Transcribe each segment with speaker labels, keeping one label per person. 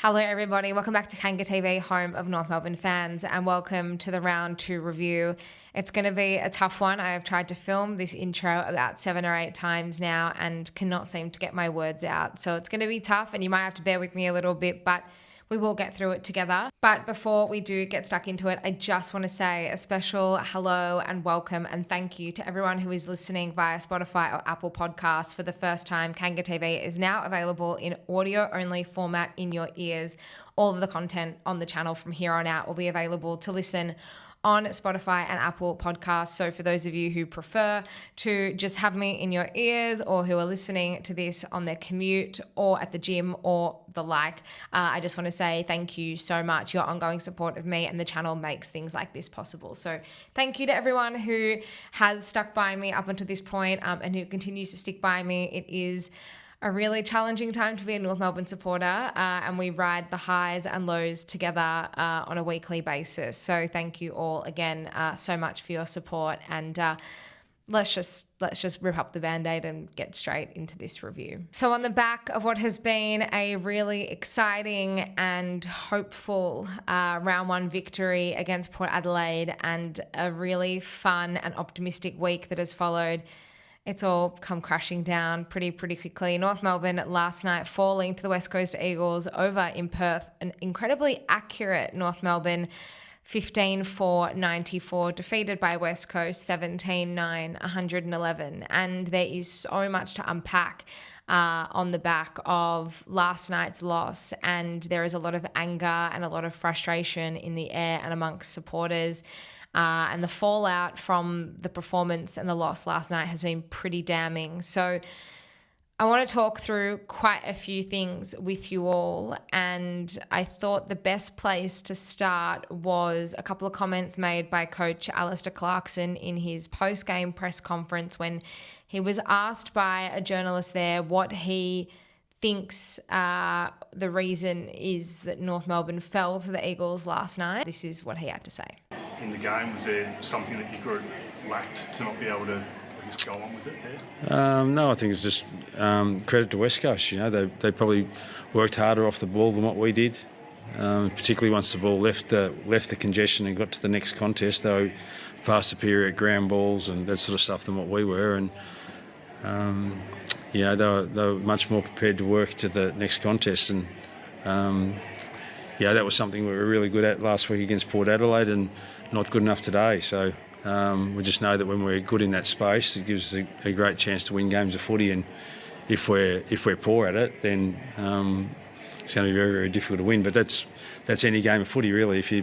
Speaker 1: Hello everybody, welcome back to Kanga TV, home of North Melbourne fans, and welcome to the round 2 review. It's going to be a tough one. I have tried to film this intro about 7 or 8 times now and cannot seem to get my words out. So it's going to be tough and you might have to bear with me a little bit, but we will get through it together. But before we do get stuck into it, I just want to say a special hello and welcome and thank you to everyone who is listening via Spotify or Apple Podcasts for the first time. Kanga TV is now available in audio-only format in your ears. All of the content on the channel from here on out will be available to listen on Spotify and Apple Podcasts. So for those of you who prefer to just have me in your ears or who are listening to this on their commute or at the gym or the like, I just want to say thank you so much. Your ongoing support of me and the channel makes things like this possible. So thank you to everyone who has stuck by me up until this point and who continues to stick by me. It is a really challenging time to be a North Melbourne supporter and we ride the highs and lows together on a weekly basis. So thank you all again so much for your support and let's just rip up the Band-Aid and get straight into this review. So on the back of what has been a really exciting and hopeful round 1 victory against Port Adelaide and a really fun and optimistic week that has followed, it's all come crashing down pretty quickly. North Melbourne last night falling to the West Coast Eagles over in Perth. An incredibly accurate North Melbourne 15-4-94, defeated by West Coast 17-9-111. And there is so much to unpack on the back of last night's loss. And there is a lot of anger and a lot of frustration in the air and amongst supporters. And the fallout from the performance and the loss last night has been pretty damning. So I want to talk through quite a few things with you all. And I thought the best place to start was a couple of comments made by Coach Alistair Clarkson in his post-game press conference when he was asked by a journalist there what he thinks the reason is that North Melbourne fell to the Eagles last night. This is what he had to say.
Speaker 2: In the game, was there something that your group lacked to not be able to, I guess, go on with it there?
Speaker 3: No, I think it's just credit to West Coast. You know, they probably worked harder off the ball than what we did. Particularly once the ball left the congestion and got to the next contest, they were far superior at ground balls and that sort of stuff than what we were. And they were much more prepared to work to the next contest. And that was something we were really good at last week against Port Adelaide and not good enough today. So we just know that when we're good in that space, it gives us a great chance to win games of footy. And if we're poor at it, then it's going to be very, very difficult to win. But that's any game of footy really. If you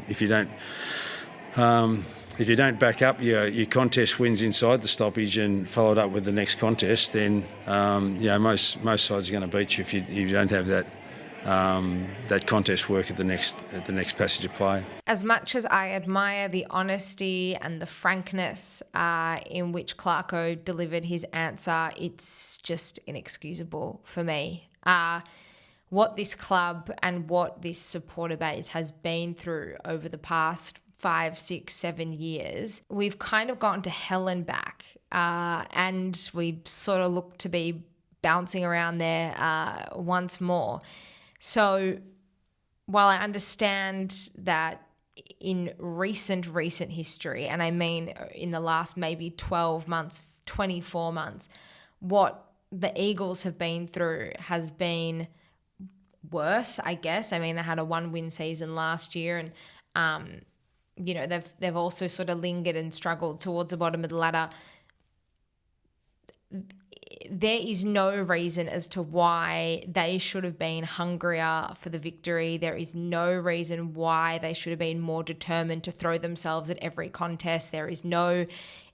Speaker 3: don't back up your contest wins inside the stoppage and follow it up with the next contest, then most sides are going to beat you if you don't have that contest work at the next passage of play.
Speaker 1: As much as I admire the honesty and the frankness in which Clarko delivered his answer, it's just inexcusable for me. What this club and what this supporter base has been through over the past 5, 6, 7 years, we've kind of gotten to hell and back, and we sort of look to be bouncing around there once more. So while I understand that in recent history, and I mean in the last maybe 12 months, 24 months, what the Eagles have been through has been worse, I guess. I mean, they had a 1-win season last year and, they've also sort of lingered and struggled towards the bottom of the ladder. There is no reason as to why they should have been hungrier for the victory. There is no reason why they should have been more determined to throw themselves at every contest. There is no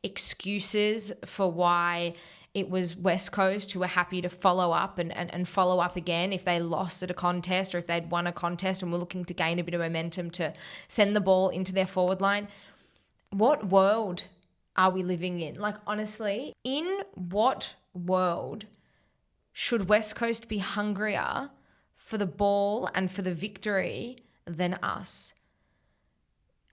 Speaker 1: excuses for why it was West Coast who were happy to follow up and follow up again if they lost at a contest or if they'd won a contest and were looking to gain a bit of momentum to send the ball into their forward line. What world are we living in? Like, honestly, in what world should West Coast be hungrier for the ball and for the victory than us?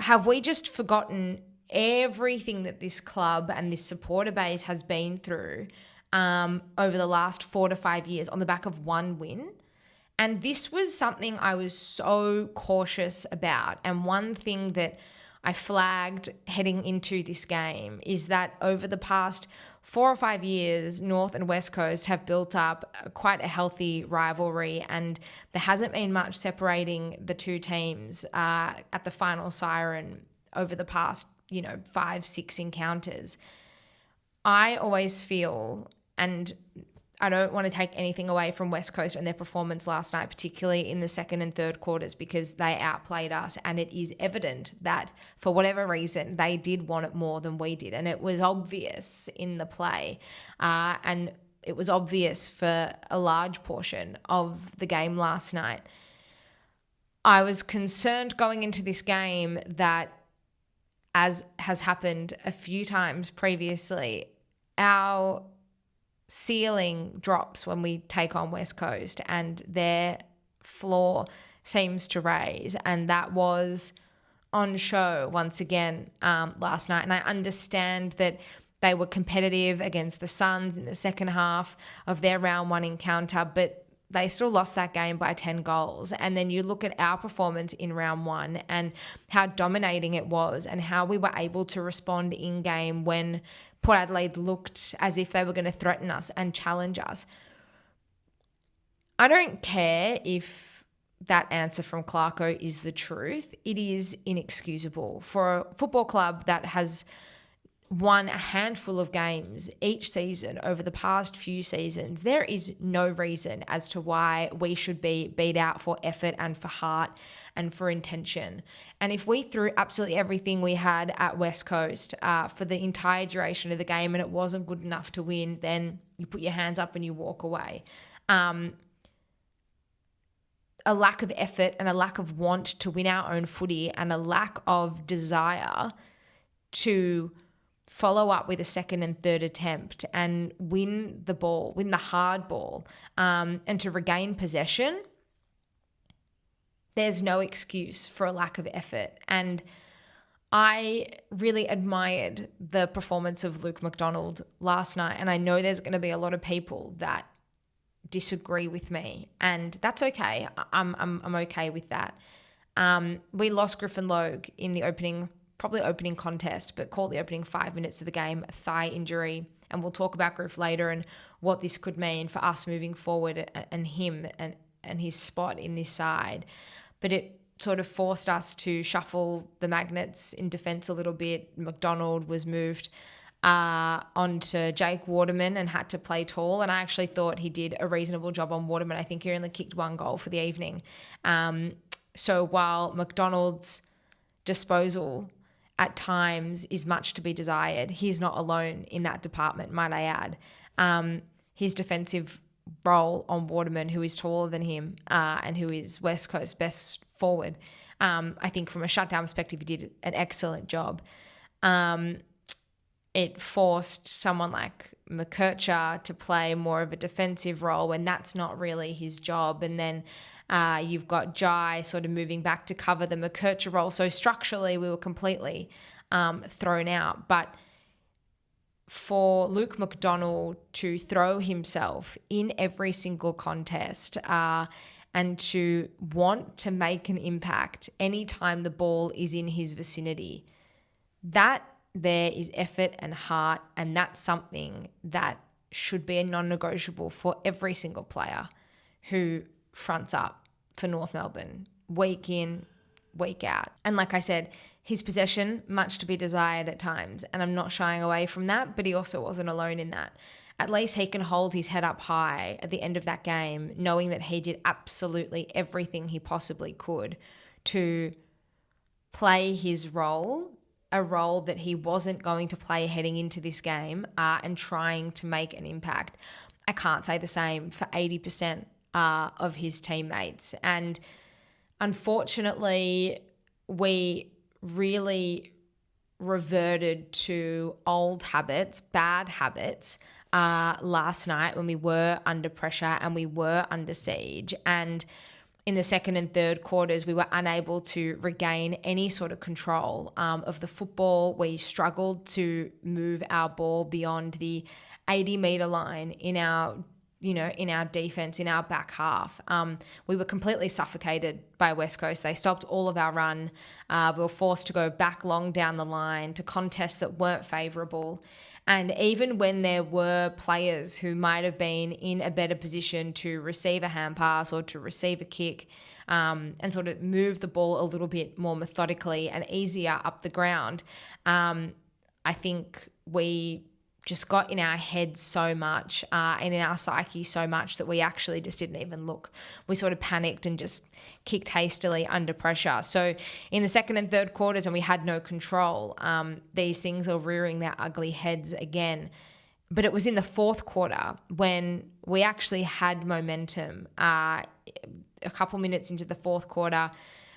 Speaker 1: Have we just forgotten everything that this club and this supporter base has been through over the last 4 to 5 years on the back of 1 win? And this was something I was so cautious about. And one thing that I flagged heading into this game is that over the past 4 or 5 years, North and West Coast have built up quite a healthy rivalry, and there hasn't been much separating the two teams at the final siren over the past, 5-6 encounters. I always feel, and I don't want to take anything away from West Coast and their performance last night, particularly in the second and third quarters, because they outplayed us, and it is evident that for whatever reason they did want it more than we did, and it was obvious in the play, and it was obvious for a large portion of the game last night. I was concerned going into this game that, as has happened a few times previously, our ceiling drops when we take on West Coast and their floor seems to raise, and that was on show once again last night. And I understand that they were competitive against the Suns in the second half of their round one encounter, but they still lost that game by 10 goals. And then you look at our performance in round one and how dominating it was, and how we were able to respond in game when Port Adelaide looked as if they were going to threaten us and challenge us. I don't care if that answer from Clarko is the truth. It is inexcusable for a football club that has won a handful of games each season over the past few seasons. There is no reason as to why we should be beat out for effort and for heart and for intention. And if we threw absolutely everything we had at West Coast for the entire duration of the game and it wasn't good enough to win, then you put your hands up and you walk away. A lack of effort and a lack of want to win our own footy, and a lack of desire to follow up with a second and third attempt and win the ball, win the hard ball, and to regain possession, there's no excuse for a lack of effort. And I really admired the performance of Luke McDonald last night, and I know there's going to be a lot of people that disagree with me, and that's okay. I'm okay with that. We lost Griffin Logue in the opening contest, but called the opening 5 minutes of the game a thigh injury. And we'll talk about Griff later and what this could mean for us moving forward and him and his spot in this side. But it sort of forced us to shuffle the magnets in defence a little bit. McDonald was moved onto Jake Waterman and had to play tall. And I actually thought he did a reasonable job on Waterman. I think he only kicked 1 goal for the evening. So while McDonald's disposal at times is much to be desired, he's not alone in that department, might I add. His defensive role on Waterman, who is taller than him and who is West Coast's best forward, I think from a shutdown perspective, he did an excellent job. It forced someone like McKercher to play more of a defensive role when that's not really his job. And then you've got Jai sort of moving back to cover the McKercher role. So structurally, we were completely thrown out. But for Luke McDonald to throw himself in every single contest and to want to make an impact anytime the ball is in his vicinity, that there is effort and heart, and that's something that should be a non-negotiable for every single player who fronts up for North Melbourne week in, week out. And like I said, his possession, much to be desired at times, and I'm not shying away from that, but he also wasn't alone in that. At least he can hold his head up high at the end of that game, knowing that he did absolutely everything he possibly could to play his role, a role that he wasn't going to play heading into this game, and trying to make an impact. I can't say the same for 80% of his teammates. And unfortunately, we really reverted to old habits, bad habits, last night when we were under pressure and we were under siege. And in the second and third quarters, we were unable to regain any sort of control of the football. We struggled to move our ball beyond the 80-metre line in our in our defence, in our back half. We were completely suffocated by West Coast. They stopped all of our run. We were forced to go back long down the line to contests that weren't favourable. And even when there were players who might have been in a better position to receive a hand pass or to receive a kick, and sort of move the ball a little bit more methodically and easier up the ground, I think we just got in our heads so much and in our psyche so much that we actually just didn't even look. We sort of panicked and just kicked hastily under pressure. So in the second and third quarters, when we had no control, these things are rearing their ugly heads again. But it was in the fourth quarter when we actually had momentum. A couple minutes into the fourth quarter,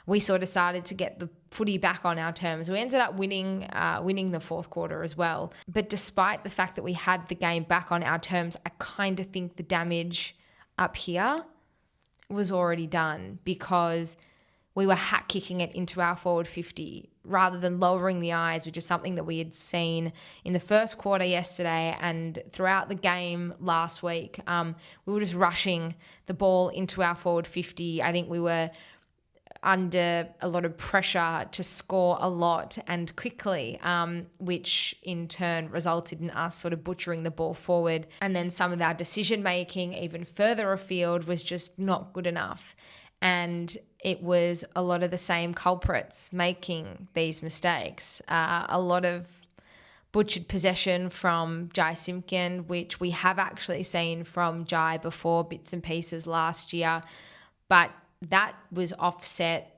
Speaker 1: we sort of started to get the footy back on our terms. We ended up winning the fourth quarter as well. But despite the fact that we had the game back on our terms, I kind of think the damage up here was already done because we were hat kicking it into our forward 50 rather than lowering the eyes, which is something that we had seen in the first quarter yesterday and throughout the game last week. We were just rushing the ball into our forward 50. I think we were under a lot of pressure to score a lot and quickly, which in turn resulted in us sort of butchering the ball forward. And then some of our decision making even further afield was just not good enough. And it was a lot of the same culprits making these mistakes. A lot of butchered possession from Jai Simpkin, which we have actually seen from Jai before, bits and pieces last year. But that was offset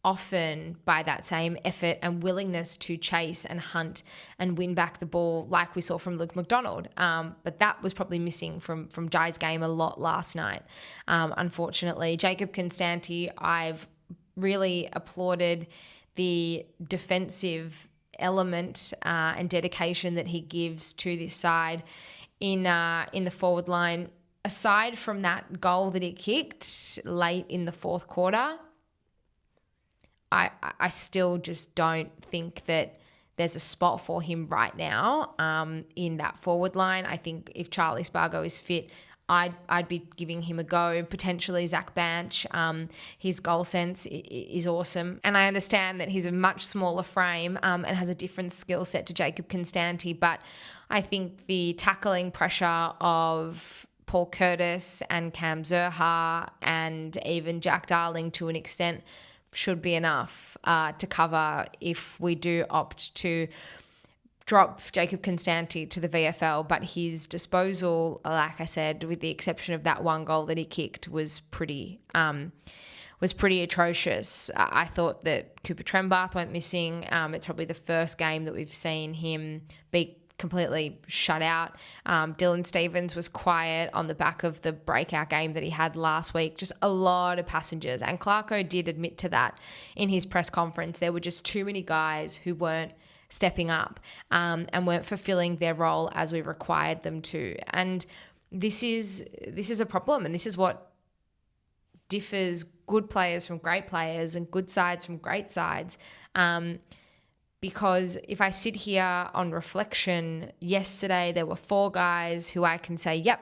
Speaker 1: often by that same effort and willingness to chase and hunt and win back the ball like we saw from Luke McDonald. But that was probably missing from Jai's game a lot last night, unfortunately. Jacob Constanti, I've really applauded the defensive element and dedication that he gives to this side in the forward line. Aside from that goal that he kicked late in the fourth quarter, I still just don't think that there's a spot for him right now in that forward line. I think if Charlie Spargo is fit, I'd be giving him a go. Potentially Zach Banch. His goal sense is awesome. And I understand that he's a much smaller frame and has a different skill set to Jacob Constanti. But I think the tackling pressure of Paul Curtis and Cam Zerha and even Jack Darling to an extent should be enough to cover if we do opt to drop Jacob Constanti to the VFL. But his disposal, like I said, with the exception of that one goal that he kicked, was pretty atrocious. I thought that Cooper Trembath went missing. It's probably the first game that we've seen him be completely shut out. Dylan Stevens was quiet on the back of the breakout game that he had last week. Just a lot of passengers. And Clarko did admit to that in his press conference. There were just too many guys who weren't stepping up and weren't fulfilling their role as we required them to. And this is a problem, and this is what differs good players from great players and good sides from great sides. Because if I sit here on reflection, yesterday there were 4 guys who I can say, yep,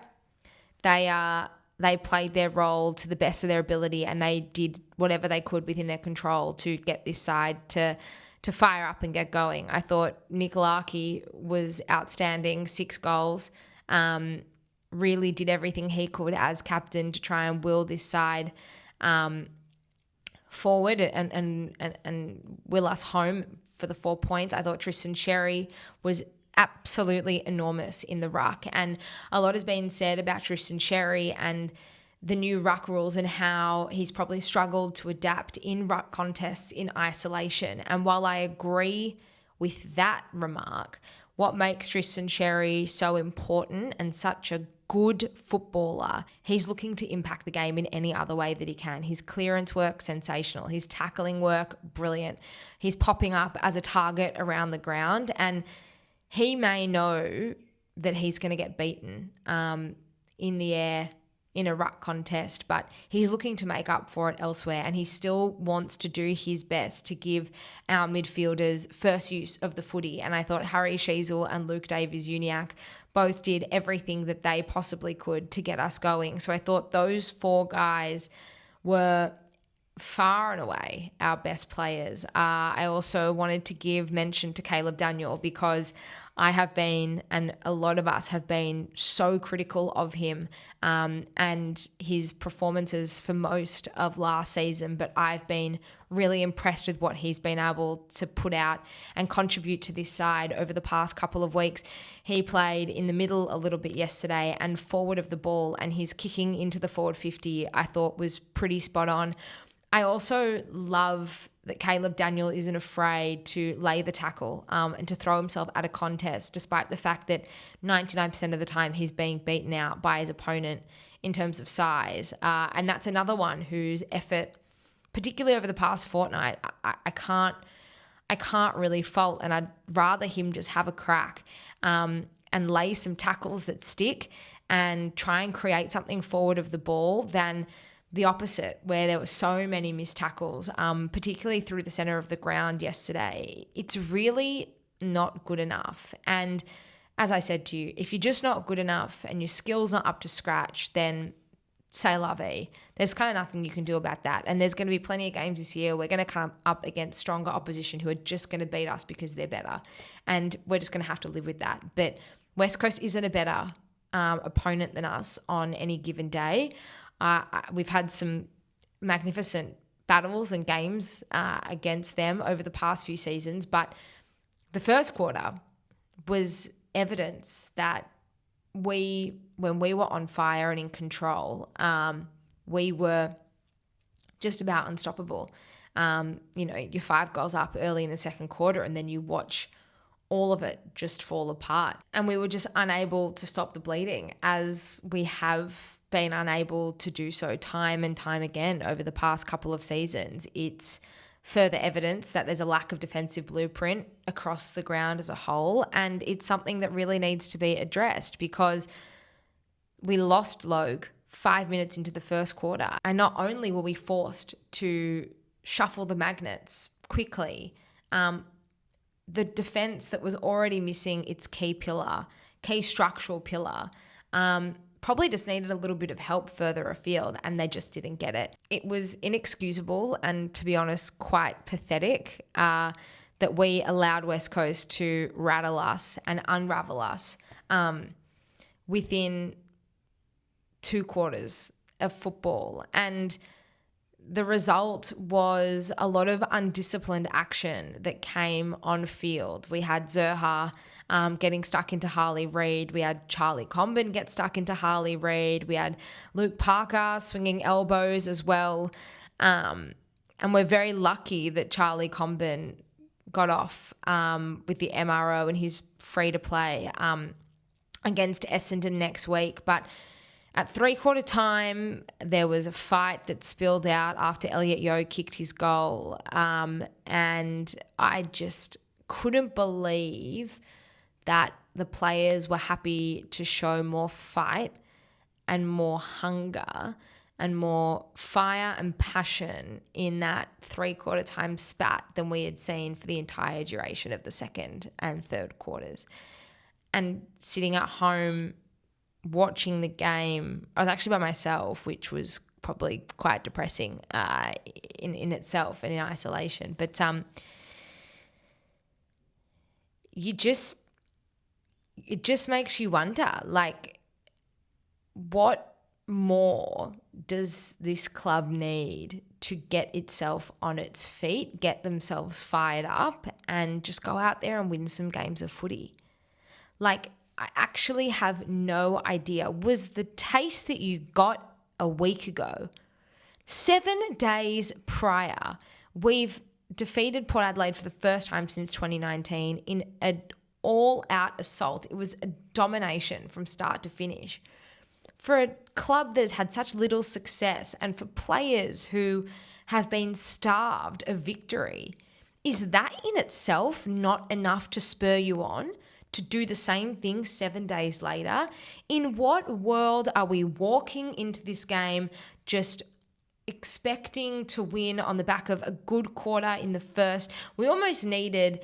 Speaker 1: they played their role to the best of their ability and they did whatever they could within their control to get this side to fire up and get going. I thought Nick Larkey was outstanding, 6 goals, really did everything he could as captain to try and will this side forward and will us home for the 4 points. I thought Tristan Sherry was absolutely enormous in the ruck, and a lot has been said about Tristan Sherry and the new ruck rules and how he's probably struggled to adapt in ruck contests in isolation. And while I agree with that remark, what makes Tristan Sherry so important and such a good footballer, he's looking to impact the game in any other way that he can. His clearance work, sensational. His tackling work, brilliant. He's popping up as a target around the ground, and he may know that he's going to get beaten in the air in a ruck contest, but he's looking to make up for it elsewhere, and he still wants to do his best to give our midfielders first use of the footy. And I thought Harry Sheasel and Luke Davies-Uniacke both did everything that they possibly could to get us going. So I thought those 4 guys were far and away our best players. I also wanted to give mention to Caleb Daniel, because I have been, and a lot of us have been, so critical of him and his performances for most of last season. But I've been really impressed with what he's been able to put out and contribute to this side over the past couple of weeks. He played in the middle a little bit yesterday and forward of the ball, and his kicking into the forward 50 I thought was pretty spot on. I also love that Caleb Daniel isn't afraid to lay the tackle and to throw himself at a contest, despite the fact that 99% of the time he's being beaten out by his opponent in terms of size. And that's another one whose effort, particularly over the past fortnight, I can't really fault, and I'd rather him just have a crack and lay some tackles that stick and try and create something forward of the ball than the opposite, where there were so many missed tackles, particularly through the centre of the ground yesterday. It's really not good enough. And as I said to you, if you're just not good enough and your skill's not up to scratch, then say la vie. There's kind of nothing you can do about that. And there's going to be plenty of games this year we're going to come up against stronger opposition who are just going to beat us because they're better. And we're just going to have to live with that. But West Coast isn't a better opponent than us on any given day. We've had some magnificent battles and games against them over the past few seasons, but the first quarter was evidence that when we were on fire and in control, we were just about unstoppable. You're 5 goals up early in the second quarter, and then you watch all of it just fall apart. And we were just unable to stop the bleeding, as we have been unable to do so time and time again over the past couple of seasons. It's further evidence that there's a lack of defensive blueprint across the ground as a whole, and it's something that really needs to be addressed, because we lost Logue 5 minutes into the first quarter, and not only were we forced to shuffle the magnets quickly, the defense that was already missing its key structural pillar, probably just needed a little bit of help further afield, and they just didn't get it. It was inexcusable and, to be honest, quite pathetic that we allowed West Coast to rattle us and unravel us within 2 quarters of football. And the result was a lot of undisciplined action that came on field. We had Zerha getting stuck into Harley Reid. We had Charlie Comben get stuck into Harley Reid. We had Luke Parker swinging elbows as well. And we're very lucky that Charlie Comben got off with the MRO and he's free to play against Essendon next week. But at 3/4 time, there was a fight that spilled out after Elliot Yeo kicked his goal. And I just couldn't believe that the players were happy to show more fight and more hunger and more fire and passion in that 3/4 time spat than we had seen for the entire duration of the second and third quarters. And sitting at home watching the game, I was actually by myself, which was probably quite depressing in itself and in isolation. But it just makes you wonder, like, what more does this club need to get itself on its feet, get themselves fired up, and just go out there and win some games of footy? Like, I actually have no idea. Was the taste that you got a week ago? 7 days prior, we've defeated Port Adelaide for the first time since 2019 in an all-out assault. It was a domination from start to finish. For a club that's had such little success and for players who have been starved of victory, is that in itself not enough to spur you on to do the same thing 7 days later? In what world are we walking into this game just expecting to win on the back of a good quarter in the first? We almost needed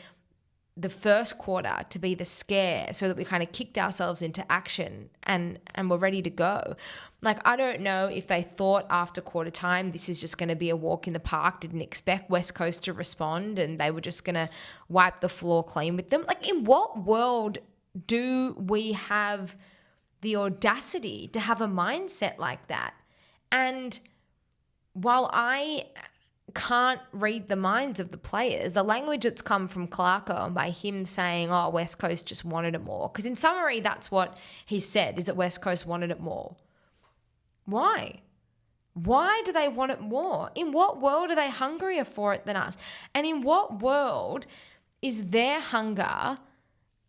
Speaker 1: the first quarter to be the scare so that we kind of kicked ourselves into action and we're ready to go. Like, I don't know if they thought after quarter time this is just going to be a walk in the park, didn't expect West Coast to respond and they were just going to wipe the floor clean with them. Like, in what world do we have the audacity to have a mindset like that? And while I can't read the minds of the players, the language that's come from Clarko and by him saying, oh, West Coast just wanted it more. Because in summary, that's what he said, is that West Coast wanted it more. Why? Why do they want it more? In what world are they hungrier for it than us? And in what world is their hunger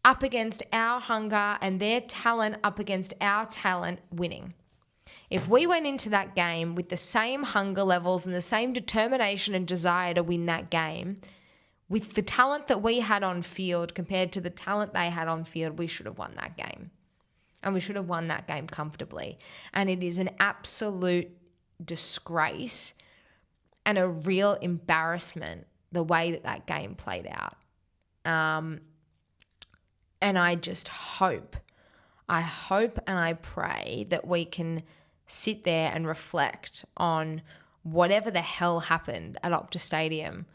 Speaker 1: up against our hunger and their talent up against our talent winning? If we went into that game with the same hunger levels and the same determination and desire to win that game, with the talent that we had on field compared to the talent they had on field, we should have won that game. And we should have won that game comfortably. And it is an absolute disgrace and a real embarrassment the way that game played out. And I just hope and I pray that we can sit there and reflect on whatever the hell happened at Optus Stadium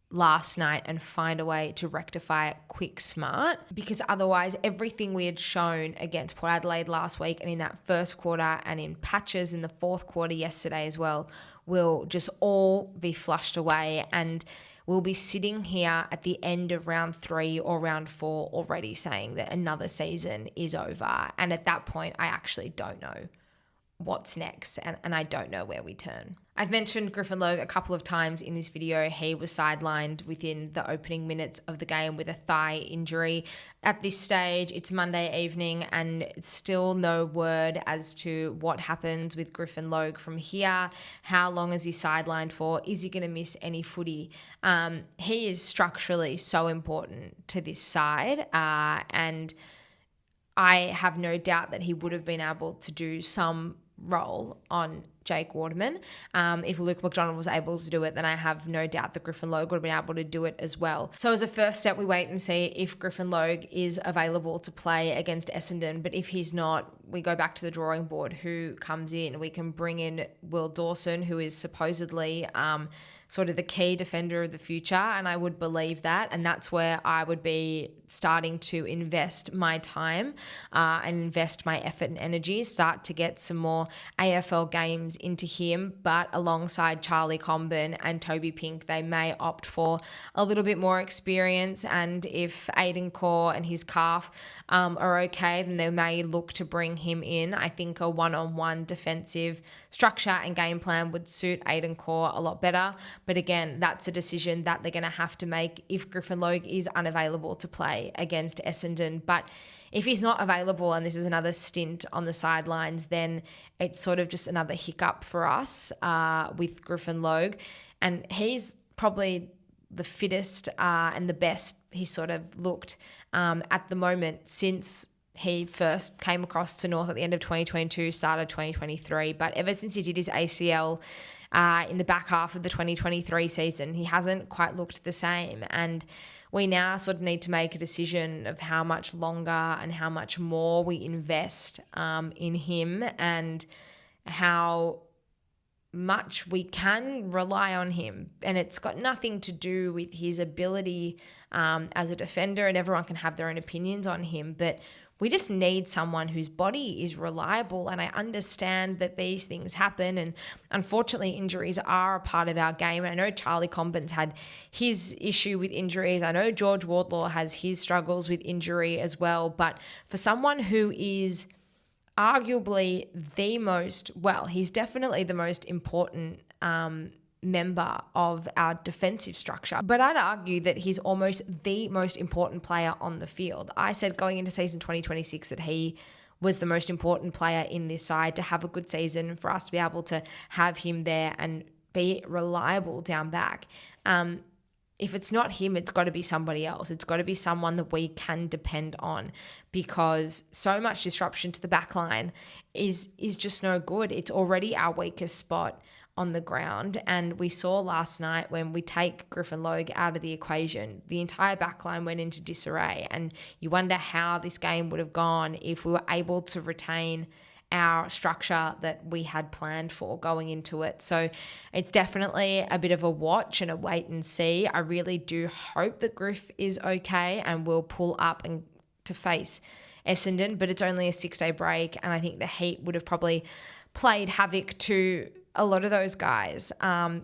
Speaker 1: last night and find a way to rectify it quick, smart, because otherwise everything we had shown against Port Adelaide last week and in that first quarter and in patches in the fourth quarter yesterday as well will just all be flushed away, and we'll be sitting here at the end of round 3 or round 4 already saying that another season is over. And at that point, I actually don't know what's next, and I don't know where we turn. I've mentioned Griffin Logue a couple of times in this video. He was sidelined within the opening minutes of the game with a thigh injury. At this stage, it's Monday evening and still no word as to what happens with Griffin Logue from here. How long is he sidelined for? Is he going to miss any footy? He is structurally so important to this side, and I have no doubt that he would have been able to do some role on Jake Waterman. If Luke McDonald was able to do it, then I have no doubt that Griffin Logue would have been able to do it as well. So as a first step, we wait and see if Griffin Logue is available to play against Essendon. But if he's not, we go back to the drawing board. Who comes in? We can bring in Will Dawson, who is supposedly sort of the key defender of the future, and I would believe that, and that's where I would be starting to invest my time and invest my effort and energy, start to get some more AFL games into him. But alongside Charlie Comben and Toby Pink, they may opt for a little bit more experience, and if Aiden Core and his calf are okay, then they may look to bring him in. I think a one-on-one defensive structure and game plan would suit Aiden Core a lot better. But again, that's a decision that they're going to have to make if Griffin Logue is unavailable to play against Essendon. But if he's not available and this is another stint on the sidelines, then it's sort of just another hiccup for us with Griffin Logue. And he's probably the fittest and the best he sort of looked at the moment since he first came across to North at the end of 2022, started 2023. But ever since he did his ACL in the back half of the 2023 season, he hasn't quite looked the same. And we now sort of need to make a decision of how much longer and how much more we invest in him and how much we can rely on him. And it's got nothing to do with his ability as a defender, and everyone can have their own opinions on him, but we just need someone whose body is reliable. And I understand that these things happen, and unfortunately injuries are a part of our game. And I know Charlie Comben's had his issue with injuries. I know George Wardlaw has his struggles with injury as well. But for someone who is arguably he's definitely the most important member of our defensive structure, but I'd argue that he's almost the most important player on the field. I said going into season 2026 that he was the most important player in this side to have a good season, for us to be able to have him there and be reliable down back. If it's not him, it's got to be somebody else. It's got to be someone that we can depend on, because so much disruption to the back line is just no good. It's already our weakest spot on the ground. And we saw last night when we take Griffin Logue out of the equation, the entire backline went into disarray. And you wonder how this game would have gone if we were able to retain our structure that we had planned for going into it. So it's definitely a bit of a watch and a wait and see. I really do hope that Griff is okay and will pull up and to face Essendon, but it's only a 6-day break, and I think the heat would have probably played havoc to a lot of those guys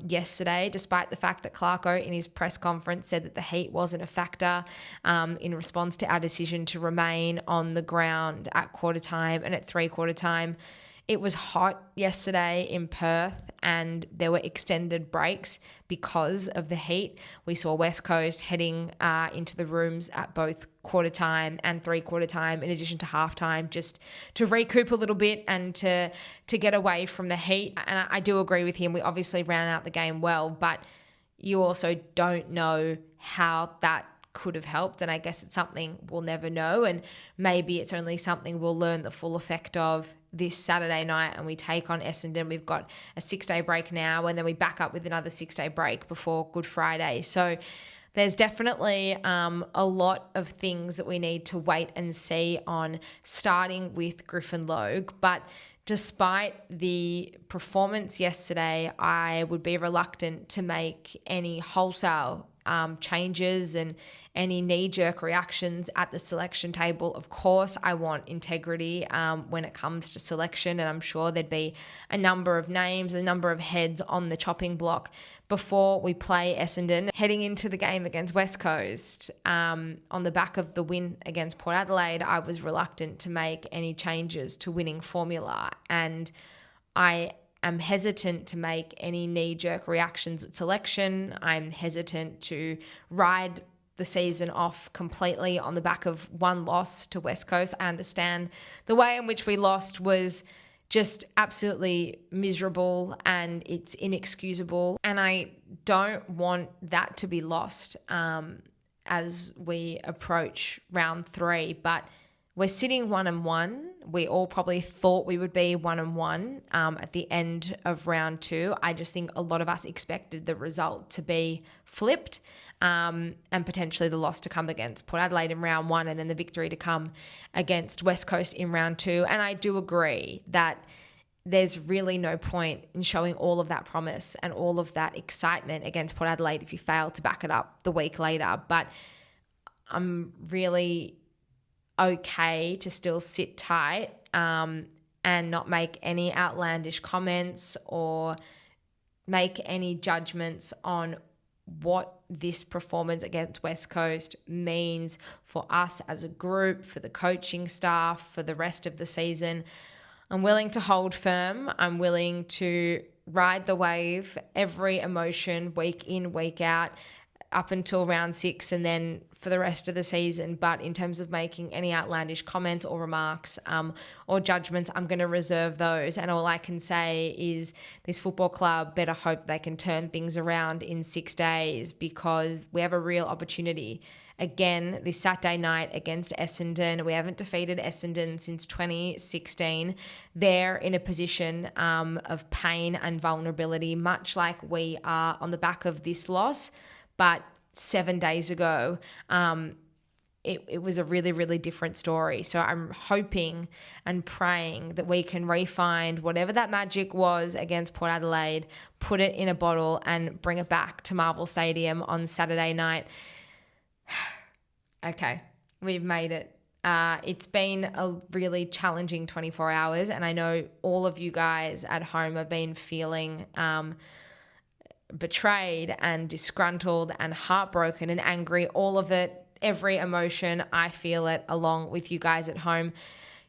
Speaker 1: yesterday, despite the fact that Clarko in his press conference said that the heat wasn't a factor in response to our decision to remain on the ground at quarter time and at 3/4 time. It was hot yesterday in Perth and there were extended breaks because of the heat. We saw West Coast heading into the rooms at both quarter time and 3/4 time, in addition to half time, just to recoup a little bit and to get away from the heat. And I do agree with him. We obviously ran out the game well, but you also don't know how that could have helped, and I guess it's something we'll never know, and maybe it's only something we'll learn the full effect of this Saturday night and we take on Essendon. We've got a 6-day break now, and then we back up with another 6-day break before Good Friday. So there's definitely a lot of things that we need to wait and see on, starting with Griffin Logue. But despite the performance yesterday, I would be reluctant to make any wholesale changes and any knee-jerk reactions at the selection table. Of course, I want integrity when it comes to selection, and I'm sure there'd be a number of names, a number of heads on the chopping block before we play Essendon. Heading into the game against West Coast, on the back of the win against Port Adelaide, I was reluctant to make any changes to winning formula, and I am hesitant to make any knee-jerk reactions at selection. I'm hesitant to ride the season off completely on the back of one loss to West Coast. I understand the way in which we lost was just absolutely miserable and it's inexcusable. And I don't want that to be lost as we approach round 3. But we're sitting 1-1. We all probably thought we would be 1-1 at the end of round 2. I just think a lot of us expected the result to be flipped and potentially the loss to come against Port Adelaide in round 1 and then the victory to come against West Coast in round 2. And I do agree that there's really no point in showing all of that promise and all of that excitement against Port Adelaide if you fail to back it up the week later. But I'm really okay to still sit tight and not make any outlandish comments or make any judgments on what this performance against West Coast means for us as a group, for the coaching staff, for the rest of the season. I'm willing to hold firm. I'm willing to ride the wave, every emotion, week in, week out, up until round 6 and then for the rest of the season. But in terms of making any outlandish comments or remarks or judgments, I'm going to reserve those. And all I can say is this football club better hope they can turn things around in 6 days, because we have a real opportunity. Again, this Saturday night against Essendon, we haven't defeated Essendon since 2016. They're in a position of pain and vulnerability, much like we are on the back of this loss. But 7 days ago, it was a really, really different story. So I'm hoping and praying that we can re-find whatever that magic was against Port Adelaide, put it in a bottle and bring it back to Marvel Stadium on Saturday night. Okay, we've made it. It's been a really challenging 24 hours, and I know all of you guys at home have been feeling betrayed and disgruntled and heartbroken and angry, all of it, every emotion. I feel it along with you guys at home.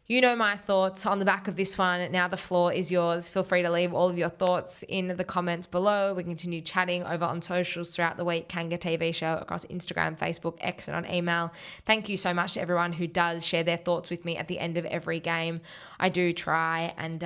Speaker 1: You know my thoughts on the back of this one. Now the floor is yours. Feel free to leave all of your thoughts in the comments below. We continue chatting over on socials throughout the week. Kanga TV show across Instagram, Facebook, X, and on email. Thank you so much to everyone who does share their thoughts with me at the end of every game. I do try and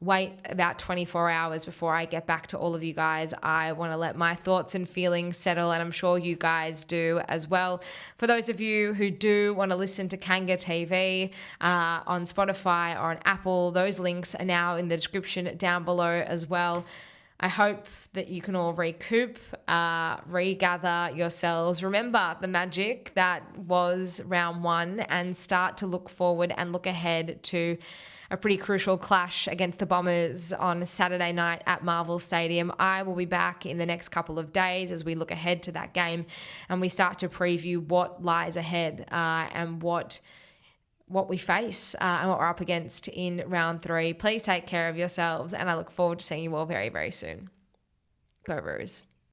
Speaker 1: wait about 24 hours before I get back to all of you guys. I want to let my thoughts and feelings settle, and I'm sure you guys do as well. For those of you who do want to listen to Kanga TV on Spotify or on Apple, those links are now in the description down below as well. I hope that you can all recoup, regather yourselves, remember the magic that was round 1, and start to look forward and look ahead to a pretty crucial clash against the Bombers on Saturday night at Marvel Stadium. I will be back in the next couple of days as we look ahead to that game and we start to preview what lies ahead and what we face and what we're up against in round 3. Please take care of yourselves, and I look forward to seeing you all very, very soon. Go Roos.